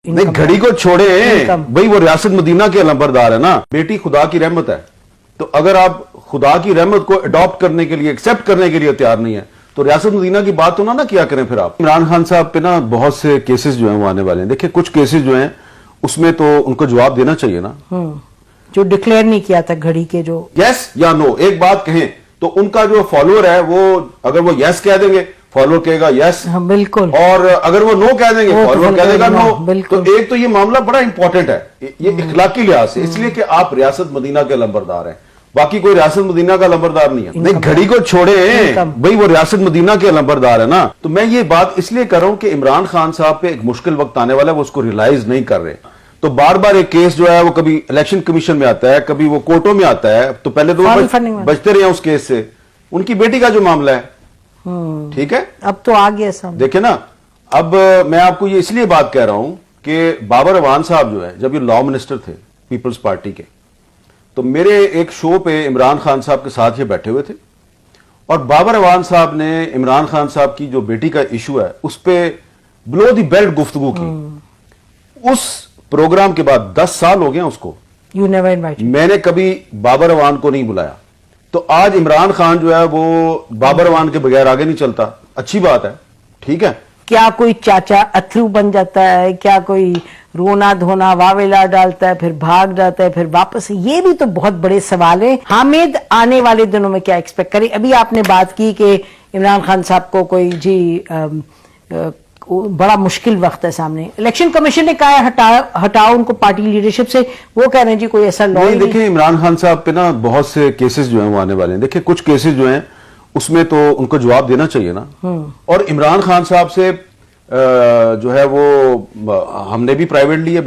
نہیں گھڑی کو چھوڑے بھائی وہ ریاست مدینہ کے علمبردار ہے نا. بیٹی خدا کی رحمت ہے, تو اگر آپ خدا کی رحمت کو اڈاپٹ کرنے کے لیے ایکسپٹ کرنے کے لیے تیار نہیں ہے تو ریاست مدینہ کی بات تو نہ کیا کریں پھر آپ. عمران خان صاحب پہ نا بہت سے کیسز جو ہیں وہ آنے والے ہیں. دیکھیں کچھ کیسز جو ہیں اس میں تو ان کو جواب دینا چاہیے نا, جو ڈکلیئر نہیں کیا تھا گھڑی کے, جو یس یا نو ایک بات کہیں تو ان کا جو فالوور ہے وہ اگر وہ یس کہہ دیں گے فالوور کہے گا یس, بالکل, اور اگر وہ نو کہہ دیں گے فالوور کہہ دے گا نو. بالکل. تو ایک تو یہ معاملہ بڑا امپورٹنٹ ہے یہ اخلاقی لحاظ سے, اس لیے کہ آپ ریاست مدینہ کے علمبردار ہیں, باقی کوئی ریاست مدینہ کا علمبردار نہیں ہے. نہیں گھڑی کو چھوڑے بھئی وہ ریاست مدینہ کے علمبردار ہے نا. تو میں یہ بات اس لیے کر رہا ہوں کہ عمران خان صاحب پہ ایک مشکل وقت آنے والا ہے, وہ اس کو ریلائز نہیں کر رہے. تو بار بار ایک کیس جو ہے وہ کبھی الیکشن کمیشن میں آتا ہے, کبھی وہ کورٹوں میں آتا ہے, تو پہلے تو وہ بچتے رہے ہیں اس کیس سے. ان کی بیٹی کا جو معاملہ ہے ٹھیک ہے, اب تو آ گیا سب. دیکھیں نا, اب میں آپ کو یہ اس لیے بات کہہ رہا ہوں کہ بابر اعوان صاحب جو ہے جب یہ لا منسٹر تھے پیپلز پارٹی کے, تو میرے ایک شو پہ عمران خان صاحب کے ساتھ یہ بیٹھے ہوئے تھے, اور بابر اعوان صاحب نے عمران خان صاحب کی جو بیٹی کا ایشو ہے اس پہ بلو دی بیلٹ گفتگو کی. اس پروگرام کے بعد 10 سال ہو گئے اس کو, میں نے کبھی بابر اعوان کو نہیں بلایا. تو آج عمران خان جو ہے وہ بابر اعوان کے بغیر آگے نہیں چلتا. اچھی بات ہے, ٹھیک ہے, کیا کوئی چاچا اتھرو بن جاتا ہے, کیا کوئی رونا دھونا واویلا ڈالتا ہے پھر بھاگ جاتا ہے پھر واپس, یہ بھی تو بہت بڑے سوال ہیں. حامد آنے والے دنوں میں کیا ایکسپیکٹ کریں؟ ابھی آپ نے بات کی کہ عمران خان صاحب کو کوئی بڑا مشکل وقت ہے سامنے. الیکشن کمیشن نے کہا ہے ہٹاؤ ان کو پارٹی لیڈرشپ سے, وہ کہہ رہے ہیں جی کوئی ایسا لا نہیں. دیکھیں عمران خان صاحب پہ نا بہت سے کیسز جو ہیں وہ آنے والے ہیں. دیکھیں کچھ کیسز جو ہیں اس میں تو ان کو جواب دینا چاہیے نا, اور عمران خان صاحب سے جو ہے وہ ہم نے بھی پرائیویٹلی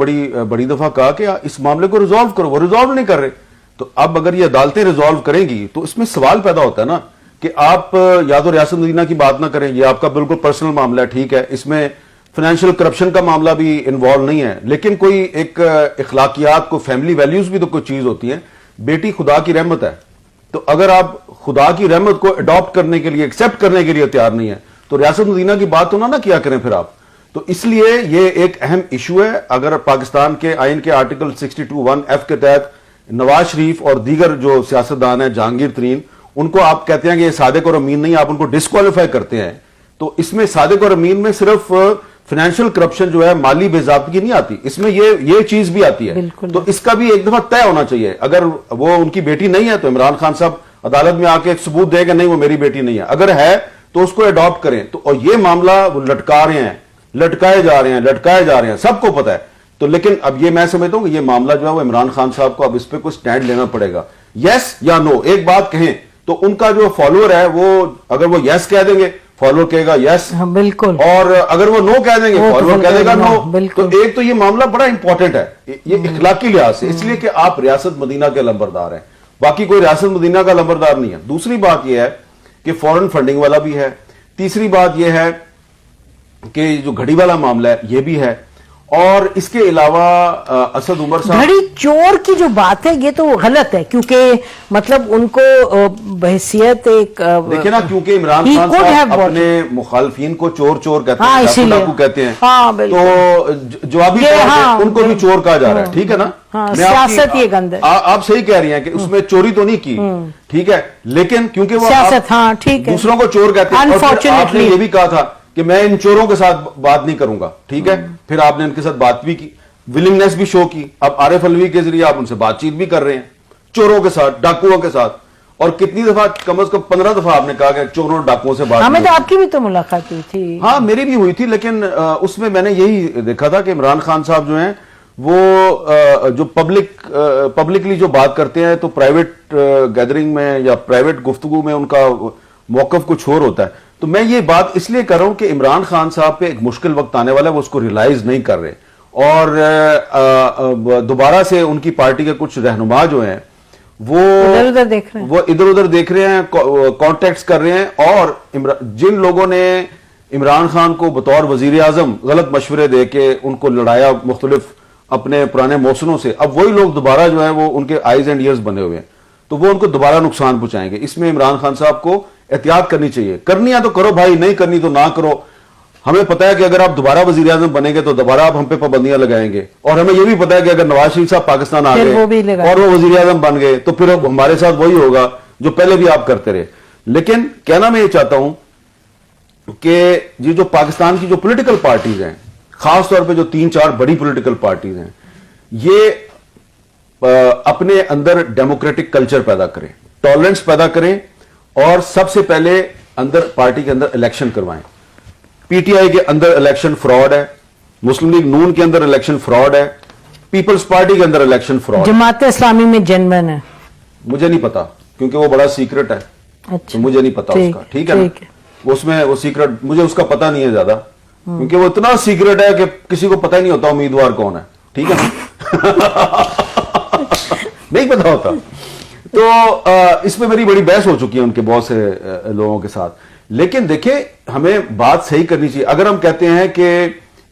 بڑی دفعہ کہا کہ اس معاملے کو ریزالو کرو, وہ ریزالو نہیں کر رہے. تو اب اگر یہ عدالتیں ریزالو کریں گی تو اس میں سوال پیدا ہوتا ہے نا کہ آپ یا تو ریاست مدینہ کی بات نہ کریں, یہ آپ کا بالکل پرسنل معاملہ ہے, ٹھیک ہے, اس میں فائنینشیل کرپشن کا معاملہ بھی انوالو نہیں ہے, لیکن کوئی ایک اخلاقیات کو فیملی ویلیوز بھی تو کوئی چیز ہوتی ہیں. بیٹی خدا کی رحمت ہے, تو اگر آپ خدا کی رحمت کو اڈاپٹ کرنے کے لیے ایکسپٹ کرنے کے لیے تیار نہیں ہے تو ریاست مدینہ کی بات تو نہ کیا کریں پھر آپ. تو اس لیے یہ ایک اہم ایشو ہے. اگر پاکستان کے آئین کے آرٹیکل 62(1)(f) کے تحت نواز شریف اور دیگر جو سیاستدان ہیں جہانگیر ترین, ان کو آپ کہتے ہیں کہ یہ صادق اور امین نہیں, آپ ان کو ڈسکوالیفائی کرتے ہیں, تو اس میں صادق اور امین میں صرف فائنینشیل کرپشن جو ہے مالی بے ضابطگی نہیں آتی, اس میں یہ چیز بھی آتی ہے. تو اس کا بھی ایک دفعہ طے ہونا چاہیے. اگر وہ ان کی بیٹی نہیں ہے تو عمران خان صاحب عدالت میں آ کے ایک ثبوت دے کہ نہیں وہ میری بیٹی نہیں ہے, اگر ہے تو اس کو اڈاپٹ کریں. تو اور یہ معاملہ وہ لٹکا رہے ہیں, لٹکائے جا رہے ہیں, سب کو پتا ہے. تو لیکن اب یہ میں سمجھتا ہوں کہ یہ معاملہ جو ہے وہ عمران خان صاحب کو اب اس پہ کوئی سٹینڈ لینا پڑے گا, یس یا نو ایک بات کہیں تو ان کا جو فالوور ہے وہ اگر وہ یس کہہ دیں گے فالوور کہے گا یس, بالکل, اور اگر وہ نو کہہ دیں گے فالوور کہہ دے گا نو. تو ایک تو یہ معاملہ بڑا امپورٹنٹ ہے یہ اخلاقی لحاظ سے, اس لیے کہ آپ ریاست مدینہ کے علمبردار ہیں, باقی کوئی ریاست مدینہ کا علمبردار نہیں ہے. دوسری بات یہ ہے کہ فورن فنڈنگ والا بھی ہے. تیسری بات یہ ہے کہ جو گھڑی والا معاملہ ہے یہ بھی ہے, اور اس کے علاوہ اسد عمر صاحب, گھڑی چور کی جو بات ہے یہ تو غلط ہے, کیونکہ مطلب ان کو بحیثیت ایک دیکھیں نا, کیونکہ عمران خان صاحب اپنے مخالفین کو چور کہتے ہیں, ڈاکو کہتے ہیں, تو جوابی ان کو بھی چور کہا جا رہا ہے, ٹھیک ہے نا. سیاست یہ گند ہے, آپ صحیح کہہ رہی ہیں کہ اس میں چوری تو نہیں کی, ٹھیک ہے, لیکن کیونکہ وہ دوسروں کو چور کہتے ہیں, اور آپ نے یہ بھی کہا تھا کہ میں ان چوروں کے ساتھ بات نہیں کروں گا, ٹھیک ہے, پھر آپ نے ان کے ساتھ بات بھی کی, ولنگنس بھی شو کی. اب عارف الوی کے ذریعے آپ ان سے بات چیت بھی کر رہے ہیں, چوروں کے ساتھ, ڈاکوؤں کے ساتھ, اور کتنی دفعہ, کم از کم 15 دفعہ آپ نے کہا کہ چوروں اور ڈاکوؤں سے بات. ہمیں تو آپ کی بھی تو ملاقات ہوئی تھی. ہاں میری بھی ہوئی تھی, لیکن اس میں میں نے یہی دیکھا تھا کہ عمران خان صاحب جو ہیں وہ جو پبلکلی جو بات کرتے ہیں تو پرائیویٹ گیدرنگ میں یا پرائیویٹ گفتگو میں ان کا موقف کچھ اور ہوتا ہے. تو میں یہ بات اس لیے کر رہا ہوں کہ عمران خان صاحب پہ ایک مشکل وقت آنے والا ہے, وہ اس کو ریلائز نہیں کر رہے, اور دوبارہ سے ان کی پارٹی کے کچھ رہنما جو ہیں وہ ادھر ادھر دیکھ رہے ہیں, کانٹیکٹس کر رہے ہیں, اور جن لوگوں نے عمران خان کو بطور وزیر اعظم غلط مشورے دے کے ان کو لڑایا مختلف اپنے پرانے موسنوں سے, اب وہی لوگ دوبارہ جو ہیں وہ ان کے آئیز اینڈ ایئرز بنے ہوئے ہیں, تو وہ ان کو دوبارہ نقصان پہنچائیں گے. اس میں عمران خان صاحب کو احتیاط کرنی چاہیے. کرنی ہے تو کرو بھائی, نہیں کرنی تو نہ کرو. ہمیں پتا ہے کہ اگر آپ دوبارہ وزیر اعظم بنیں گے تو دوبارہ آپ ہم پہ پابندیاں لگائیں گے, اور ہمیں یہ بھی پتا ہے کہ اگر نواز شریف صاحب پاکستان آ گئے اور وہ وزیر اعظم بن گئے تو پھر ہمارے ساتھ وہی ہوگا جو پہلے بھی آپ کرتے رہے. لیکن کہنا میں یہ چاہتا ہوں کہ یہ جو پاکستان کی جو پولیٹیکل پارٹیز ہیں, خاص طور پہ جو 3-4 بڑی پولیٹیکل پارٹیز ہیں, یہ اپنے اندر ڈیموکریٹک کلچر پیدا کریں, ٹالرنس پیدا کریں, اور سب سے پہلے اندر پارٹی کے اندر الیکشن کروائیں. پی ٹی آئی کے اندر الیکشن فراڈ ہے, مسلم لیگ نون کے اندر الیکشن فراڈ ہے, پیپلز پارٹی کے اندر الیکشن فراڈ, جماعت اسلامی میں جنون ہے. مجھے نہیں پتا کیونکہ وہ بڑا سیکرٹ ہے. اچھا, مجھے نہیں پتا اس کا, ٹھیک ہے نا, اس میں وہ سیکرٹ مجھے اس کا پتا نہیں ہے زیادہ, کیونکہ وہ اتنا سیکرٹ ہے کہ کسی کو پتا ہی نہیں ہوتا امیدوار کون ہے, ٹھیک ہے نا, نہیں پتا ہوتا. تو اس میں میری بڑی بحث ہو چکی ہے ان کے بہت سے لوگوں کے ساتھ. لیکن دیکھیں ہمیں بات صحیح کرنی چاہیے. اگر ہم کہتے ہیں کہ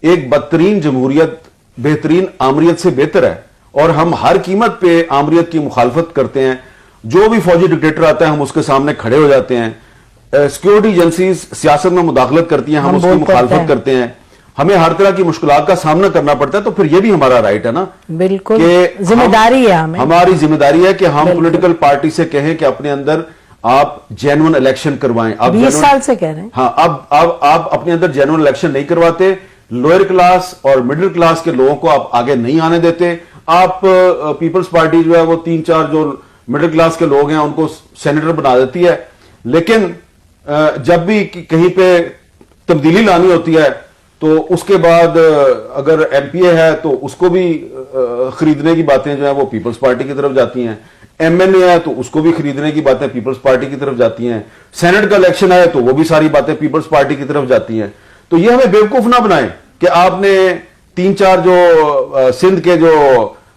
ایک بدترین جمہوریت بہترین آمریت سے بہتر ہے, اور ہم ہر قیمت پہ آمریت کی مخالفت کرتے ہیں, جو بھی فوجی ڈکٹیٹر آتا ہے ہم اس کے سامنے کھڑے ہو جاتے ہیں, سیکورٹی ایجنسیز سیاست میں مداخلت کرتی ہیں ہم اس کی مخالفت کرتے ہیں, ہمیں ہر طرح کی مشکلات کا سامنا کرنا پڑتا ہے, تو پھر یہ بھی ہمارا رائٹ ہے نا, بالکل ذمہ داری ہے, ہماری ذمہ داری ہے کہ ہم پولیٹیکل پارٹی سے کہیں کہ اپنے اندر آپ جینون الیکشن کروائیں. 20 سال سے کہہ رہے ہیں. ہاں, اب آپ اپنے اندر جینون الیکشن نہیں کرواتے, لوئر کلاس اور مڈل کلاس کے لوگوں کو آپ آگے نہیں آنے دیتے. آپ پیپلز پارٹی جو ہے وہ 3-4 جو مڈل کلاس کے لوگ ہیں ان کو سینیٹر بنا دیتی ہے, لیکن جب بھی کہیں پہ تبدیلی لانی ہوتی ہے تو اس کے بعد اگر ایم پی اے ہے تو اس کو بھی خریدنے کی باتیں جو ہیں وہ پیپلز پارٹی کی طرف جاتی ہیں, ایم این اے ہے تو اس کو بھی خریدنے کی باتیں پیپلز پارٹی کی طرف جاتی ہیں, سینٹ کا الیکشن ہے تو وہ بھی ساری باتیں پیپلز پارٹی کی طرف جاتی ہیں. تو یہ ہمیں بیوقوف نہ بنائیں کہ آپ نے 3-4 جو سندھ کے جو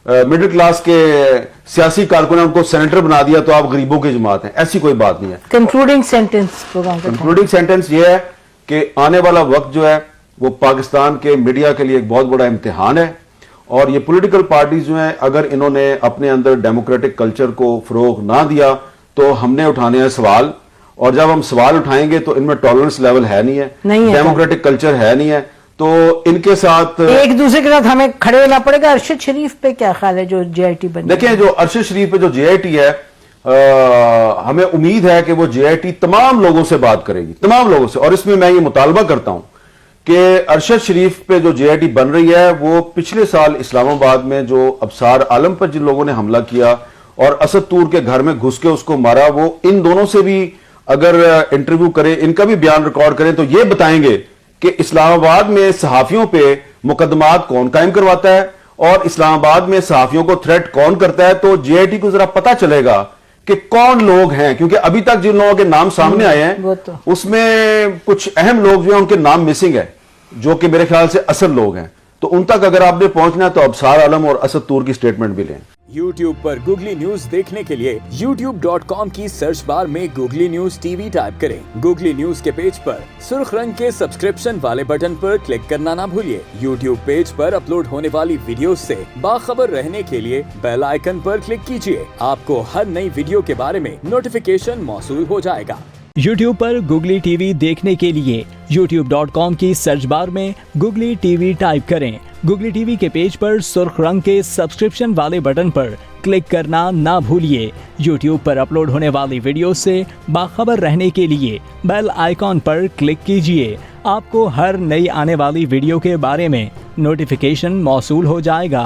مڈل کلاس کے سیاسی کارکن ہیں ان کو سینیٹر بنا دیا تو آپ غریبوں کی جماعت ہیں. ایسی کوئی بات نہیں ہے. کنکلوڈنگ سینٹنس یہ ہے کہ آنے والا وقت جو ہے وہ پاکستان کے میڈیا کے لیے ایک بہت بڑا امتحان ہے, اور یہ پولیٹیکل پارٹیز جو ہیں اگر انہوں نے اپنے اندر ڈیموکریٹک کلچر کو فروغ نہ دیا تو ہم نے اٹھانے ہیں سوال, اور جب ہم سوال اٹھائیں گے تو ان میں ٹالرنس لیول ہے نہیں ہے, ڈیموکریٹک کلچر ہے نہیں ہے, تو ان کے ساتھ ایک دوسرے کے ساتھ ہمیں کھڑے ہونا پڑے گا. ارشد شریف پہ کیا خیال ہے جو جے آئی ٹی بنے؟ دیکھیں جو ارشد شریف پہ جو جے آئی ٹی ہے, ہمیں امید ہے کہ وہ جے آئی ٹی تمام لوگوں سے بات کرے گی, تمام لوگوں سے, اور اس میں یہ مطالبہ کرتا ہوں کہ ارشد شریف پہ جو جے آئی ٹی بن رہی ہے وہ پچھلے سال اسلام آباد میں جو ابصار عالم پر جن لوگوں نے حملہ کیا اور اسد طور کے گھر میں گھس کے اس کو مارا, وہ ان دونوں سے بھی اگر انٹرویو کریں, ان کا بھی بیان ریکارڈ کریں تو یہ بتائیں گے کہ اسلام آباد میں صحافیوں پہ مقدمات کون قائم کرواتا ہے اور اسلام آباد میں صحافیوں کو تھریٹ کون کرتا ہے. تو جے آئی ٹی کو ذرا پتا چلے گا کہ کون لوگ ہیں, کیونکہ ابھی تک جن لوگوں کے نام سامنے آئے ہیں اس میں کچھ اہم لوگ جو ہیں ان کے نام مسنگ ہے, جو کہ میرے خیال سے اصل لوگ ہیں. تو ان تک اگر آپ نے پہنچنا ہے تو ابصار عالم اور اسد طور کی سٹیٹمنٹ بھی لیں. YouTube پر گوگلی نیوز دیکھنے کے لیے youtube.com کی سرچ بار میں googly news T V type کریں. گوگلی نیوز کے پیج پر سرخ رنگ کے سبسکرپشن والے بٹن پر کلک کرنا نہ بھولیے. YouTube پیج پر اپلوڈ ہونے والی ویڈیوز سے باخبر رہنے کے لیے بیل آئیکن پر کلک کیجیے. آپ کو ہر نئی ویڈیو کے بارے میں نوٹیفیکیشن موصول ہو جائے گا. YouTube پر گوگلی ٹی وی دیکھنے کے لیے youtube.com کی سرچ بار میں گوگلی ٹی وی ٹائپ کریں. گوگلی ٹی وی کے پیج پر سرخ رنگ کے سبسکرپشن والے بٹن پر کلک کرنا نہ بھولیے. YouTube پر اپلوڈ ہونے والی ویڈیو سے باخبر رہنے کے لیے بیل آئیکن پر کلک کیجیے. آپ کو ہر نئی آنے والی ویڈیو کے بارے میں نوٹیفیکیشن موصول ہو جائے گا.